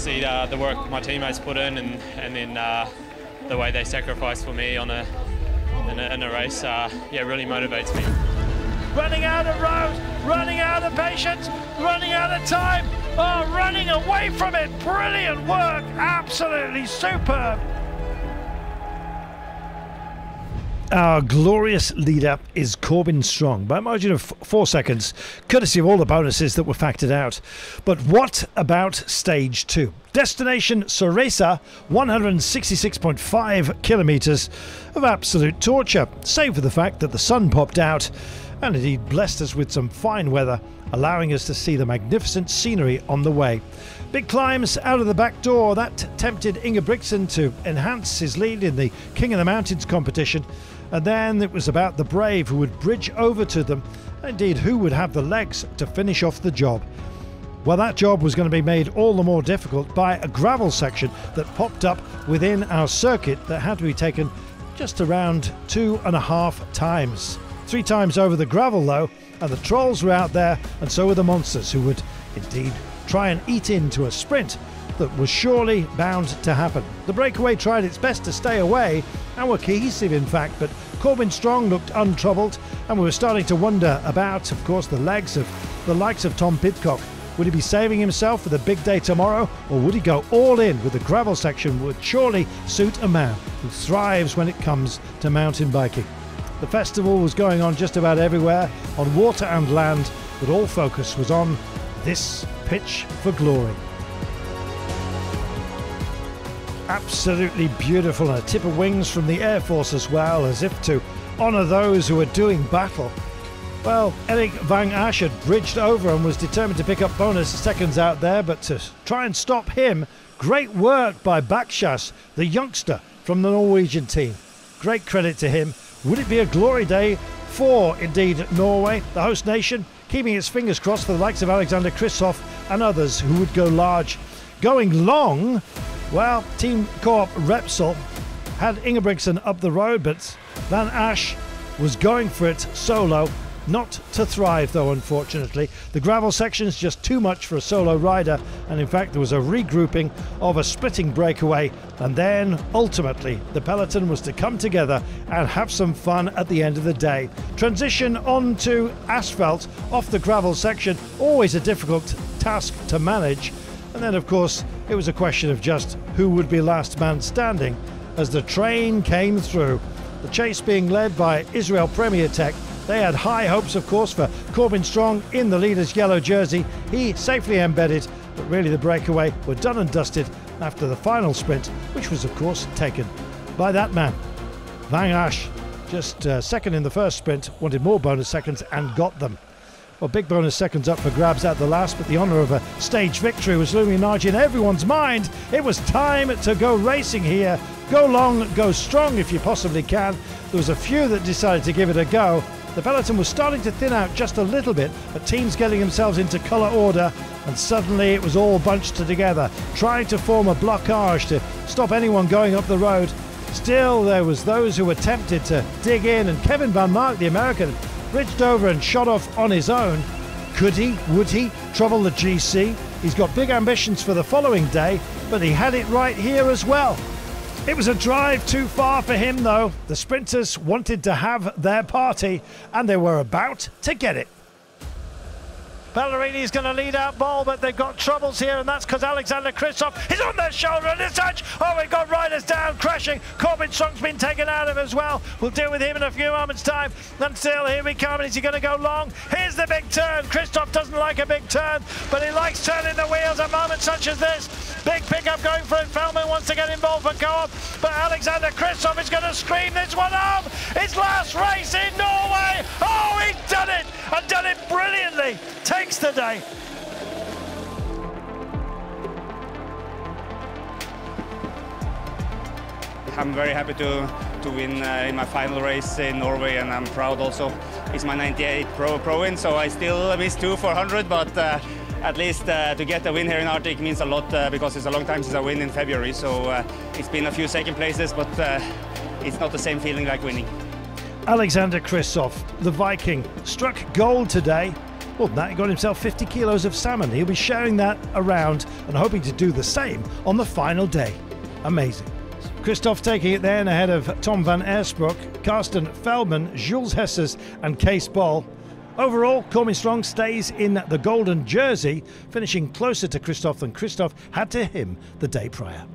obviously the work my teammates put in, and then the way they sacrifice for me in a race, yeah, really motivates me. Running out of road, running out of patience, running out of time, oh, running away from it. Brilliant work, absolutely superb. Our glorious leader is Corbin Strong by a margin of 4 seconds, courtesy of all the bonuses that were factored out. But what about stage 2? Destination Soresa, 166.5 kilometres of absolute torture, save for the fact that the sun popped out and indeed blessed us with some fine weather, allowing us to see the magnificent scenery on the way. Big climbs out of the back door, that tempted Ingebrigtsen to enhance his lead in the King of the Mountains competition. And then it was about the brave who would bridge over to them, and indeed who would have the legs to finish off the job. Well, that job was going to be made all the more difficult by a gravel section that popped up within our circuit that had to be taken just around 2.5 times. 3 times over the gravel though, and the trolls were out there, and so were the monsters, who would indeed try and eat into a sprint that was surely bound to happen. The breakaway tried its best to stay away, and were cohesive in fact, but Corbin Strong looked untroubled, and we were starting to wonder about, of course, the legs of the likes of Tom Pidcock. Would he be saving himself for the big day tomorrow, or would he go all in with the gravel section, which would surely suit a man who thrives when it comes to mountain biking? The festival was going on just about everywhere, on water and land, but all focus was on this pitch for glory. Absolutely beautiful, and a tip of wings from the Air Force as well, as if to honour those who are doing battle. Well, Erik van Asch had bridged over and was determined to pick up bonus seconds out there, but to try and stop him, great work by Baksas, the youngster from the Norwegian team. Great credit to him. Would it be a glory day for, indeed, Norway, the host nation, keeping its fingers crossed for the likes of Alexander Kristoff and others who would go large? Going long, well, Team Co-op Repsol had Ingebrigtsen up the road, but Van Asch was going for it solo. Not to thrive though, unfortunately. The gravel section is just too much for a solo rider, and in fact there was a regrouping of a splitting breakaway, and then ultimately the peloton was to come together and have some fun at the end of the day. Transition onto asphalt off the gravel section, always a difficult task to manage, and then of course it was a question of just who would be last man standing as the train came through. The chase being led by Israel Premier Tech. They had high hopes, of course, for Corbin Strong in the leader's yellow jersey. He safely embedded, but really the breakaway were done and dusted after the final sprint, which was, of course, taken by that man. Van Asch, just second in the first sprint, wanted more bonus seconds and got them. Well, big bonus seconds up for grabs at the last, but the honour of a stage victory was looming large in everyone's mind. It was time to go racing here. Go long, go strong if you possibly can. There was a few that decided to give it a go. The peloton was starting to thin out just a little bit, but teams getting themselves into colour order, and suddenly it was all bunched together, trying to form a blockage to stop anyone going up the road. Still, there was those who were tempted to dig in, and Kevin Van Mark, the American, bridged over and shot off on his own. Could he, would he, trouble the GC? He's got big ambitions for the following day, but he had it right here as well. It was a drive too far for him though. The sprinters wanted to have their party, and they were about to get it. Ballerini's going to lead out Bol, but they've got troubles here, and that's because Alexander Kristoff is on their shoulder, and it's touch. Oh, we've got riders down, crashing. Corbin Strong's been taken out of as well. We'll deal with him in a few moments' time. Until here we come, and is he going to go long? Here's the big turn. Kristoff doesn't like a big turn, but he likes turning the wheels at moments such as this. Big pickup going for it. Feldman wants to get involved for Co-op, but Alexander Kristoff is going to scream this one home. His last race in Norway. Oh, he's done it, and done it brilliantly. Takes the day. I'm very happy to win in my final race in Norway, and I'm proud also. It's my 98 pro win, so I still miss 2 for 100, but at least to get a win here in Arctic means a lot because it's a long time since I win in February, so it's been a few second places, but it's not the same feeling like winning. Alexander Kristoff, the Viking, struck gold today. More than that, he got himself 50 kilos of salmon. He'll be sharing that around and hoping to do the same on the final day. Amazing. Christoph taking it then ahead of Tom van Eersbroek, Karsten Feldman, Jules Hessers and Kees Bol. Overall, Cormy Strong stays in the golden jersey, finishing closer to Christoph than Christoph had to him the day prior.